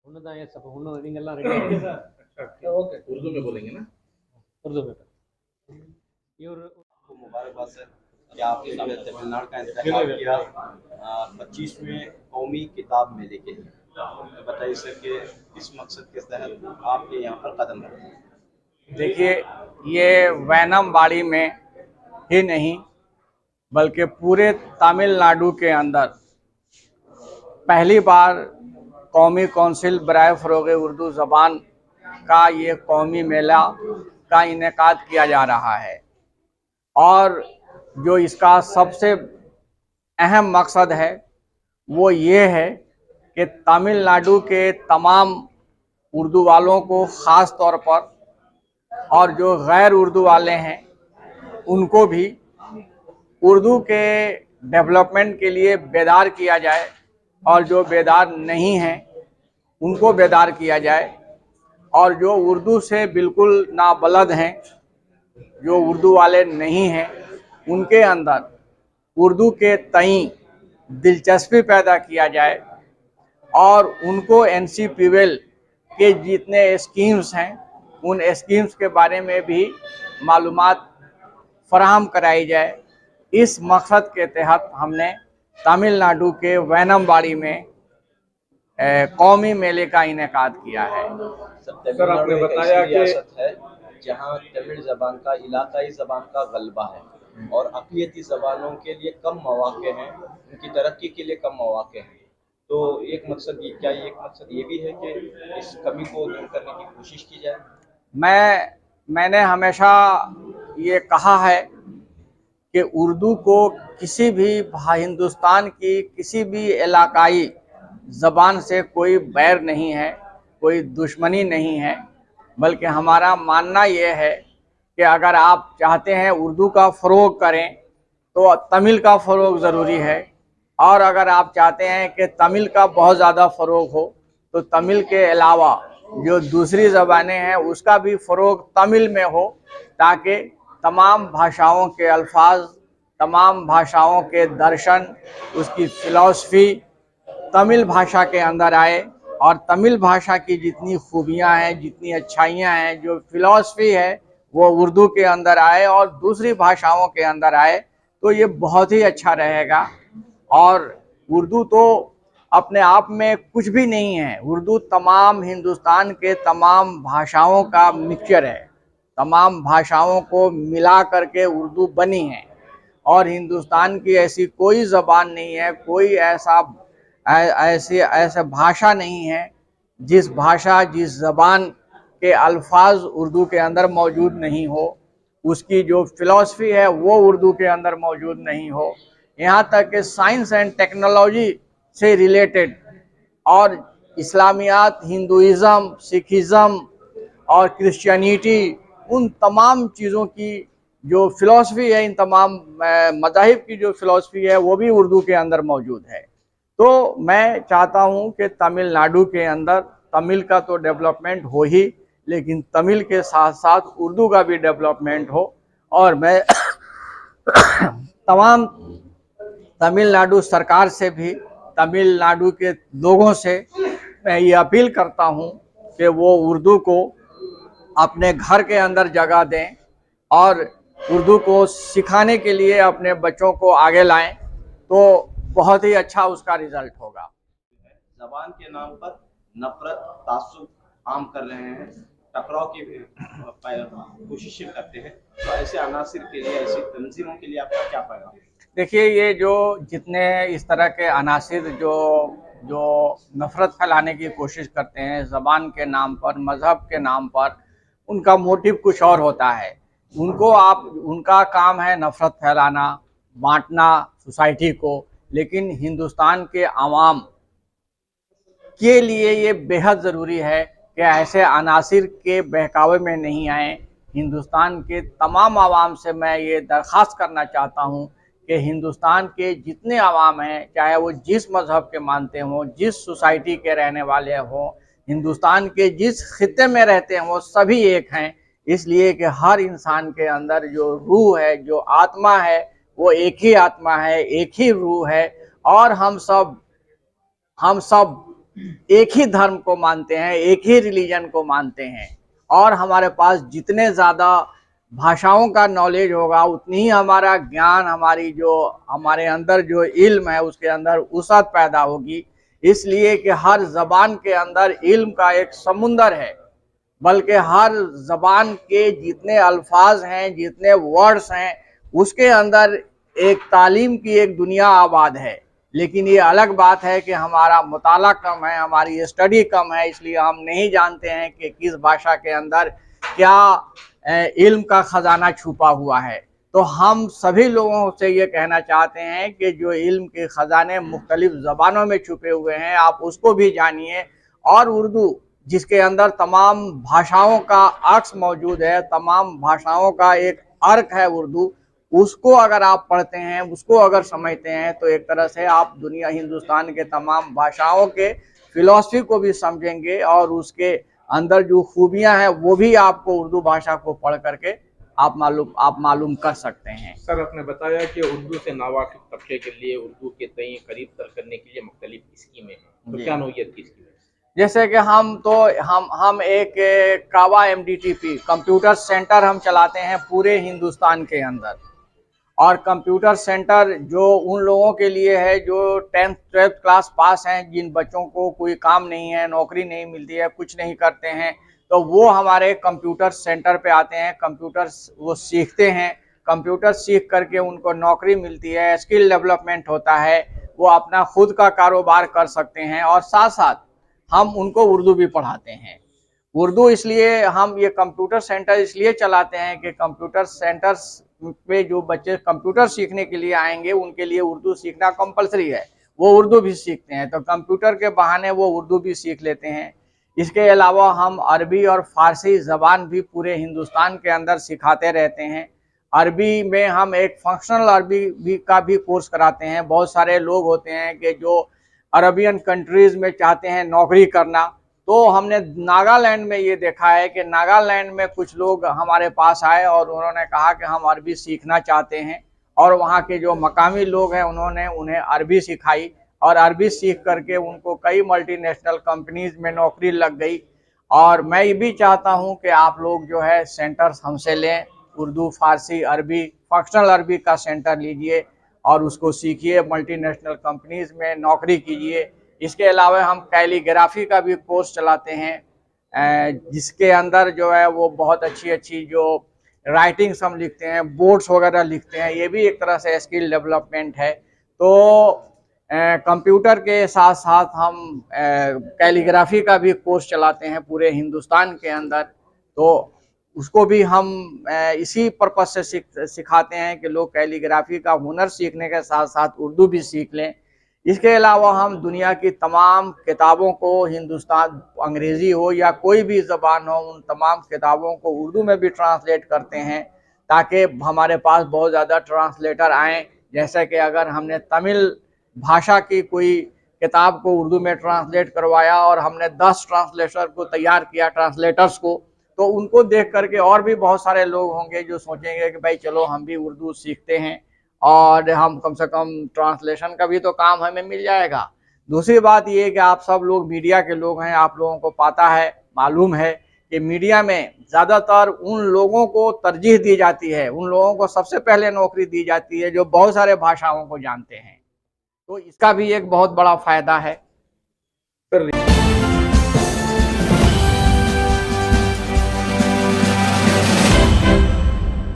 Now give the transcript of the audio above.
ஒண்ணுதான் எஸ் அப்ப ஒண்ணு நீங்க எல்லாம் ரெடி ओके उर्दू में बोलेंगे ना। उर्दू में ये मुबारकबाद सर कि आपने जो है तमिलनाडु का इंतखाब किया 25वें कौमी किताब मेले के लिए। तो बताइए सर कि इस मकसद के तहत आपने यहाँ पर कदम रखा। देखिए, ये वैनमबाड़ी में ही नहीं बल्कि पूरे तमिलनाडु के अंदर पहली बार कौमी कौंसिल बराए फ़रोग़ उर्दू ज़बान का ये कौमी मेला का इनेकाद किया जा रहा है। और जो इसका सबसे अहम मकसद है वो ये है कि तमिलनाडु के तमाम उर्दू वालों को ख़ास तौर पर और जो गैर उर्दू वाले हैं उनको भी उर्दू के डेवलपमेंट के लिए बेदार किया जाए और जो बेदार नहीं हैं उनको बेदार किया जाए। और जो उर्दू से बिल्कुल नाबलद हैं, जो उर्दू वाले नहीं हैं, उनके अंदर उर्दू के तई दिलचस्पी पैदा किया जाए और उनको NCPWL के जितने स्कीम्स हैं उन स्कीम्स के बारे में भी मालूमात फराहम कराई जाए। इस मकसद के तहत हमने तमिलनाडु के वैनमबाड़ी में कौमी मेले का इनेकाद किया है। सर आपने बताया कि रियासत है जहाँ तमिल ज़बान का इलाकाई ज़बान का गलबा है और अक़लियती ज़बानों के लिए कम मौक़े हैं, उनकी तरक्की के लिए कम मौक़े हैं। तो एक मकसद ये भी है कि इस कमी को दूर करने की कोशिश की जाए। मैंने हमेशा ये कहा है कि उर्दू को किसी भी हिंदुस्तान की किसी भी इलाकाई ज़बान से कोई बैर नहीं है, कोई दुश्मनी नहीं है, बल्कि हमारा मानना ये है कि अगर आप चाहते हैं उर्दू का फ़रोग़ करें तो तमिल का फ़रोग़ ज़रूरी है, और अगर आप चाहते हैं कि तमिल का बहुत ज़्यादा फ़रोग़ हो तो तमिल के अलावा जो दूसरी ज़बानें हैं उसका भी फ़रोग़ तमिल में हो, ताकि तमाम भाषाओं के अल्फाज, तमाम भाषाओं के दर्शन, उसकी फ़िलॉसफ़ी तमिल भाषा के अंदर आए और तमिल भाषा की जितनी खूबियाँ हैं, जितनी अच्छाइयाँ हैं, जो फ़िलॉसफ़ी है वो उर्दू के अंदर आए और दूसरी भाषाओं के अंदर आए तो ये बहुत ही अच्छा रहेगा। और उर्दू तो अपने आप में कुछ भी नहीं है, उर्दू तमाम हिंदुस्तान के तमाम भाषाओं का मिक्सचर है, तमाम भाषाओं को मिला करके उर्दू बनी है। और हिंदुस्तान की ऐसी कोई ज़बान नहीं है, कोई ऐसे भाषा नहीं है जिस ज़बान के अल्फाज उर्दू के अंदर मौजूद नहीं हो, उसकी जो फ़िलॉसफ़ी है वो उर्दू के अंदर मौजूद नहीं हो। यहाँ तक कि साइंस एंड टेक्नोलॉजी से रिलेटेड और इस्लामियात, हिंदुइज़म, सिखिज़म और क्रिश्चियनिटी, उन तमाम चीज़ों की जो फ़िलॉसफ़ी है, इन तमाम मज़ाहिब की जो फ़िलॉसफ़ी है वो भी उर्दू के अंदर मौजूद है। तो मैं चाहता हूँ कि तमिलनाडु के अंदर तमिल का तो डेवलपमेंट हो ही, लेकिन तमिल के साथ साथ उर्दू का भी डेवलपमेंट हो। और मैं तमाम तमिलनाडु सरकार से भी, तमिलनाडु के लोगों से मैं ये अपील करता हूँ कि वो उर्दू को अपने घर के अंदर जगह दें और उर्दू को सिखाने के लिए अपने बच्चों को आगे लाएं, तो बहुत ही अच्छा उसका रिजल्ट होगा। ज़बान के नाम पर नफरत, तासुब आम कर रहे हैं, टकराव की कोशिशें करते हैं, तो ऐसे अनासिर के लिए, ऐसी तंजीमों के लिए आपका क्या पैगाम? देखिए, ये जो जितने इस तरह के अनासिर जो नफ़रत फैलाने की कोशिश करते हैं ज़बान के नाम पर, मज़हब के नाम पर, उनका मोटिव कुछ और होता है। उनका काम है नफ़रत फैलाना, बांटना सोसाइटी को, लेकिन हिंदुस्तान के आवाम के लिए ये बेहद ज़रूरी है कि ऐसे अनासिर के बहकावे में नहीं आए। हिंदुस्तान के तमाम आवाम से मैं ये दरख्वास्त करना चाहता हूँ कि हिंदुस्तान के जितने आवाम हैं, चाहे वो जिस मज़हब के मानते हों, जिस सोसाइटी के रहने वाले हों, हिंदुस्तान के जिस खित्ते में रहते हैं, वो सभी एक हैं। इसलिए कि हर इंसान के अंदर जो रूह है, जो आत्मा है, वो एक ही आत्मा है, एक ही रूह है। और हम सब एक ही धर्म को मानते हैं, एक ही रिलीजन को मानते हैं। और हमारे पास जितने ज़्यादा भाषाओं का नॉलेज होगा, उतनी ही हमारा ज्ञान, हमारे अंदर जो इल्म है उसके अंदर वसअत पैदा होगी। इसलिए कि हर ज़बान के अंदर इल्म का एक समुंदर है, बल्कि हर ज़बान के जितने अल्फाज हैं, जितने वर्ड्स हैं, उसके अंदर एक तालीम की एक दुनिया आबाद है। लेकिन ये अलग बात है कि हमारा मुताला कम है, हमारी स्टडी कम है, इसलिए हम नहीं जानते हैं कि किस भाषा के अंदर क्या इल्म का ख़जाना छुपा हुआ है। तो हम सभी लोगों से ये कहना चाहते हैं कि जो इल्म के ख़जाने मुख्तलिफ़ ज़बानों में छुपे हुए हैं, आप उसको भी जानिए। और उर्दू, जिसके अंदर तमाम भाषाओं का अक्स मौजूद है, तमाम भाषाओं का एक अर्क है उर्दू, उसको अगर आप पढ़ते हैं, उसको अगर समझते हैं, तो एक तरह से आप हिंदुस्तान के तमाम भाषाओं के फिलॉसफी को भी समझेंगे और उसके अंदर जो खूबियां हैं वो भी आपको उर्दू भाषा को पढ़ करके आप मालूम कर सकते हैं। सर, आपने बताया कि उर्दू से नावाकिफ तबके के लिए उर्दू के तय करीब तर करने के लिए मुख्तलिफ स्कीमें हैं, तो क्या नौइयत की स्कीमें? जैसे कि हम एक कावा MDTP कंप्यूटर सेंटर हम चलाते हैं पूरे हिंदुस्तान के अंदर। और कंप्यूटर सेंटर जो उन लोगों के लिए है जो 10th 12th क्लास पास हैं, जिन बच्चों को कोई काम नहीं है, नौकरी नहीं मिलती है, कुछ नहीं करते हैं, तो वो हमारे कंप्यूटर सेंटर पे आते हैं। कंप्यूटर वो सीखते हैं, कंप्यूटर सीख करके उनको नौकरी मिलती है, स्किल डेवलपमेंट होता है, वो अपना खुद का कारोबार कर सकते हैं। और साथ साथ हम उनको उर्दू भी पढ़ाते हैं। उर्दू इसलिए हम ये कंप्यूटर सेंटर इसलिए चलाते हैं कि कंप्यूटर सेंटर्स पे जो बच्चे कंप्यूटर सीखने के लिए आएंगे, उनके लिए उर्दू सीखना कंपलसरी है, वो उर्दू भी सीखते हैं, तो कंप्यूटर के बहाने वो उर्दू भी सीख लेते हैं। इसके अलावा हम अरबी और फ़ारसी ज़बान भी पूरे हिंदुस्तान के अंदर सिखाते रहते हैं। अरबी में हम एक फंक्शनल अरबी का भी कोर्स कराते हैं। बहुत सारे लोग होते हैं कि जो अरबियन कंट्रीज़ में चाहते हैं नौकरी करना, तो हमने नागालैंड में ये देखा है कि नागालैंड में कुछ लोग हमारे पास आए और उन्होंने कहा कि हम अरबी सीखना चाहते हैं, और वहाँ के जो मकामी लोग हैं उन्होंने उन्हें अरबी सिखाई, और अरबी सीख करके उनको कई मल्टीनेशनल कंपनीज में नौकरी लग गई। और मैं ये भी चाहता हूँ कि आप लोग जो है सेंटर्स हमसे लें, उर्दू, फ़ारसी, अरबी, फंक्शनल अरबी का सेंटर लीजिए और उसको सीखिए, मल्टीनेशनल कंपनीज में नौकरी कीजिए। इसके अलावा हम कैलीग्राफी का भी कोर्स चलाते हैं, जिसके अंदर जो है वो बहुत अच्छी जो राइटिंग्स हम लिखते हैं, बोर्ड्स वगैरह लिखते हैं, ये भी एक तरह से स्किल डेवलपमेंट है। तो कंप्यूटर के साथ साथ हम कैलीग्राफी का भी कोर्स चलाते हैं पूरे हिंदुस्तान के अंदर, तो उसको भी हम इसी पर्पस से सिखाते हैं कि लोग कैलीग्राफी का हुनर सीखने के साथ साथ उर्दू भी सीख लें। इसके अलावा हम दुनिया की तमाम किताबों को, हिंदुस्तान अंग्रेज़ी हो या कोई भी ज़बान हो, उन तमाम किताबों को उर्दू में भी ट्रांसलेट करते हैं, ताकि हमारे पास बहुत ज़्यादा ट्रांसलेटर आएँ। जैसे कि अगर हमने तमिल भाषा की कोई किताब को उर्दू में ट्रांसलेट करवाया और हमने 10 ट्रांसलेटर को तैयार किया, ट्रांसलेटर्स को, तो उनको देख करके और भी बहुत सारे लोग होंगे जो सोचेंगे कि भाई चलो हम भी उर्दू सीखते हैं और हम कम से कम ट्रांसलेशन का भी तो काम हमें मिल जाएगा। दूसरी बात ये है कि आप सब लोग मीडिया के लोग हैं, आप लोगों को पता है, मालूम है कि मीडिया में ज़्यादातर उन लोगों को तरजीह दी जाती है, उन लोगों को सबसे पहले नौकरी दी जाती है जो बहुत सारे भाषाओं को जानते हैं। तो इसका भी एक बहुत बड़ा फ़ायदा है।